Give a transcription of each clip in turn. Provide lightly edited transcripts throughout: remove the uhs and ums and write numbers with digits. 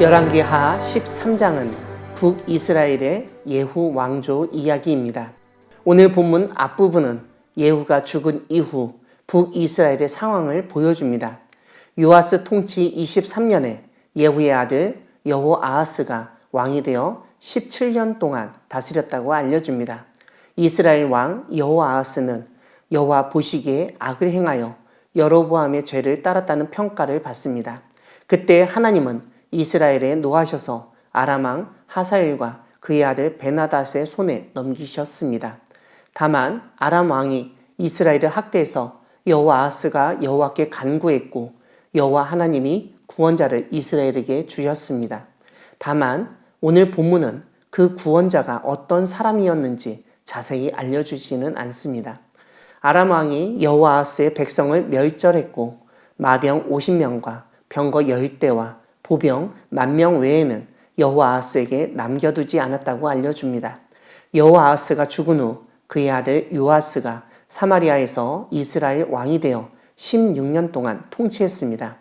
열왕기하 13장은 북이스라엘의 예후 왕조 이야기입니다. 오늘 본문 앞부분은 예후가 죽은 이후 북이스라엘의 상황을 보여줍니다. 요아스 통치 23년에 예후의 아들 여호아하스가 왕이 되어 17년 동안 다스렸다고 알려줍니다. 이스라엘 왕 여호아하스는 여호와 보시기에 악을 행하여 여로보암의 죄를 따랐다는 평가를 받습니다. 그때 하나님은 이스라엘에 노하셔서 아람 왕 하사엘과 그의 아들 베나닷의 손에 넘기셨습니다. 다만 아람 왕이 이스라엘을 학대해서 여호아하스가 여호와께 간구했고 여호와 하나님이 구원자를 이스라엘에게 주셨습니다. 다만 오늘 본문은 그 구원자가 어떤 사람이었는지 자세히 알려주지는 않습니다. 아람 왕이 여호아하스의 백성을 멸절했고 마병 50명과 병거 10대와 보병 10,000명 외에는 여호아하스에게 남겨두지 않았다고 알려줍니다. 여호아하스가 죽은 후 그의 아들 요아스가 사마리아에서 이스라엘 왕이 되어 16년 동안 통치했습니다.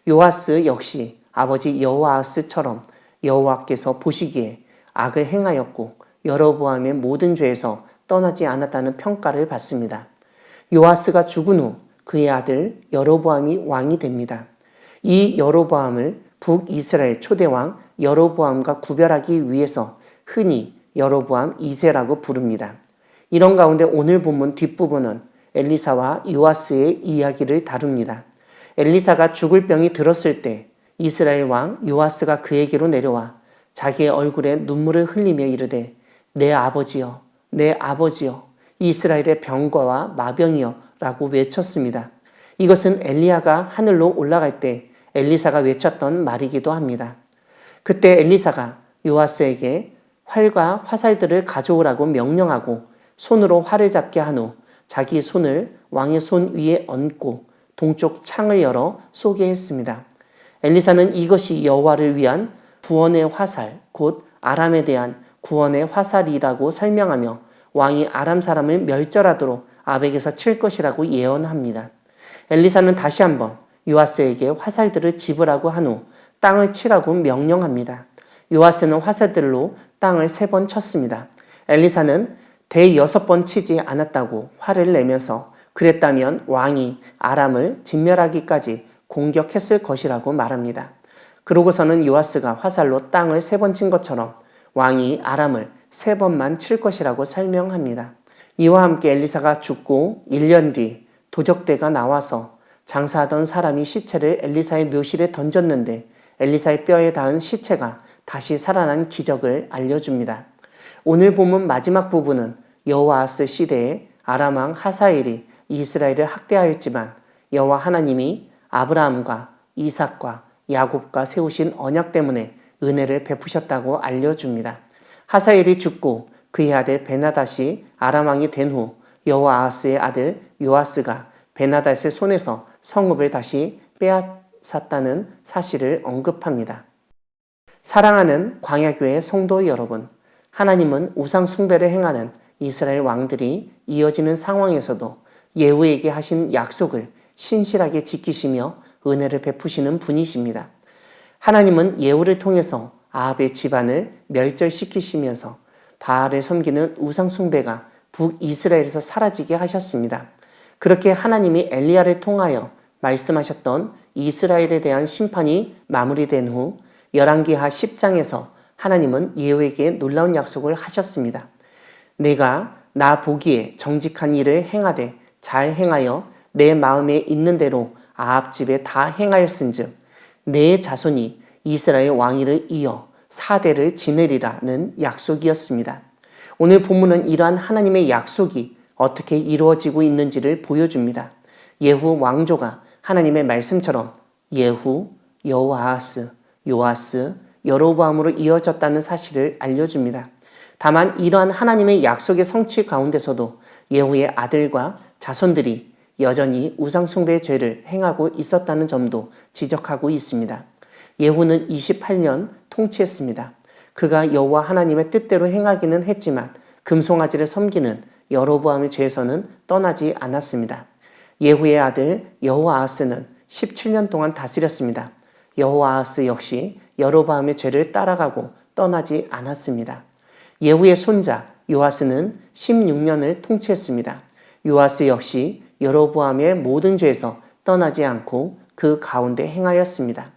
요아스 역시 아버지 여호아하스처럼 여호와께서 보시기에 악을 행하였고 여로보암의 모든 죄에서 떠나지 않았다는 평가를 받습니다. 요아스가 죽은 후 그의 아들 여로보암이 왕이 됩니다. 이 여로보암을 북이스라엘 초대왕 여로보암과 구별하기 위해서 흔히 여로보암 2세라고 부릅니다. 이런 가운데 오늘 본문 뒷부분은 엘리사와 요아스의 이야기를 다룹니다. 엘리사가 죽을 병이 들었을 때 이스라엘 왕 요아스가 그에게로 내려와 자기의 얼굴에 눈물을 흘리며 이르되 내 아버지여 내 아버지여 이스라엘의 병거와 마병이여 라고 외쳤습니다. 이것은 엘리야가 하늘로 올라갈 때 엘리사가 외쳤던 말이기도 합니다. 그때 엘리사가 요아스에게 활과 화살들을 가져오라고 명령하고 손으로 활을 잡게 한 후 자기 손을 왕의 손 위에 얹고 동쪽 창을 열어 쏘게 했습니다. 엘리사는 이것이 여호와를 위한 구원의 화살, 곧 아람에 대한 구원의 화살이라고 설명하며 왕이 아람 사람을 멸절하도록 아벡에서 칠 것이라고 예언합니다. 엘리사는 다시 한번 요아스에게 화살들을 집으라고 한 후 땅을 치라고 명령합니다. 요아스는 화살들로 땅을 3번 쳤습니다. 엘리사는 대6번 치지 않았다고 화를 내면서 그랬다면 왕이 아람을 진멸하기까지 공격했을 것이라고 말합니다. 그러고서는 요아스가 화살로 땅을 3번 친 것처럼 왕이 아람을 3번만 칠 것이라고 설명합니다. 이와 함께 엘리사가 죽고 1년 뒤 도적대가 나와서 장사하던 사람이 시체를 엘리사의 묘실에 던졌는데 엘리사의 뼈에 닿은 시체가 다시 살아난 기적을 알려줍니다. 오늘 본문 마지막 부분은 여호아하스 시대에 아람 왕 하사엘이 이스라엘을 학대하였지만 여호와 하나님이 아브라함과 이삭과 야곱과 세우신 언약 때문에 은혜를 베푸셨다고 알려줍니다. 하사엘이 죽고 그의 아들 베나닷이 아람 왕이 된 후 여호아하스의 아들 요아스가 베나닷의 손에서 성읍을 다시 빼앗았다는 사실을 언급합니다. 사랑하는 광야교회 성도 여러분, 하나님은 우상 숭배를 행하는 이스라엘 왕들이 이어지는 상황에서도 예후에게 하신 약속을 신실하게 지키시며 은혜를 베푸시는 분이십니다. 하나님은 예후를 통해서 아합의 집안을 멸절시키시면서 바알을 섬기는 우상 숭배가 북이스라엘에서 사라지게 하셨습니다. 그렇게 하나님이 엘리야를 통하여 말씀하셨던 이스라엘에 대한 심판이 마무리된 후 열왕기하 10장에서 하나님은 예후에게 놀라운 약속을 하셨습니다. 내가 나 보기에 정직한 일을 행하되 잘 행하여 내 마음에 있는 대로 아합 집에 다 행하였은즉 내 자손이 이스라엘 왕위를 이어 4대를 지내리라는 약속이었습니다. 오늘 본문은 이러한 하나님의 약속이 어떻게 이루어지고 있는지를 보여줍니다. 예후 왕조가 하나님의 말씀처럼 예후, 여호아하스, 요아스, 여로보암으로 이어졌다는 사실을 알려줍니다. 다만 이러한 하나님의 약속의 성취 가운데서도 예후의 아들과 자손들이 여전히 우상숭배의 죄를 행하고 있었다는 점도 지적하고 있습니다. 예후는 28년 통치했습니다. 그가 여호와 하나님의 뜻대로 행하기는 했지만 금송아지를 섬기는 여로보암의 죄에서는 떠나지 않았습니다. 예후의 아들 여호아하스는 17년 동안 다스렸습니다. 여호아하스 역시 여로보암의 죄를 따라가고 떠나지 않았습니다. 예후의 손자 요아스는 16년을 통치했습니다. 요아스 역시 여로보암의 모든 죄에서 떠나지 않고 그 가운데 행하였습니다.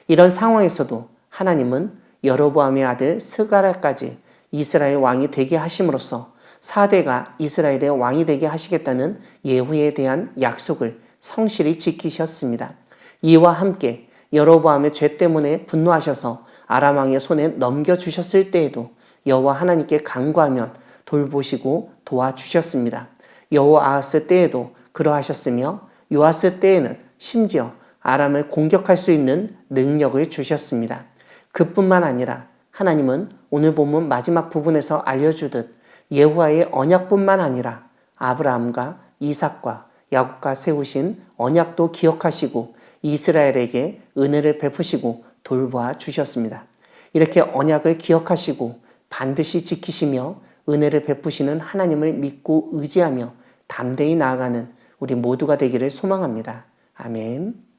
이런 상황에서도 하나님은 여로보암의 아들 스가랴까지 이스라엘 왕이 되게 하심으로써 4대가 이스라엘의 왕이 되게 하시겠다는 예후에 대한 약속을 성실히 지키셨습니다. 이와 함께 여로보암의 죄 때문에 분노하셔서 아람 왕의 손에 넘겨주셨을 때에도 여호와 하나님께 간구하면 돌보시고 도와주셨습니다. 여호아하스 때에도 그러하셨으며 요아스 때에는 심지어 아람을 공격할 수 있는 능력을 주셨습니다. 그뿐만 아니라 하나님은 오늘 본문 마지막 부분에서 알려주듯 예후와의 언약뿐만 아니라 아브라함과 이삭과 야곱과 세우신 언약도 기억하시고 이스라엘에게 은혜를 베푸시고 돌보아 주셨습니다. 이렇게 언약을 기억하시고 반드시 지키시며 은혜를 베푸시는 하나님을 믿고 의지하며 담대히 나아가는 우리 모두가 되기를 소망합니다. 아멘.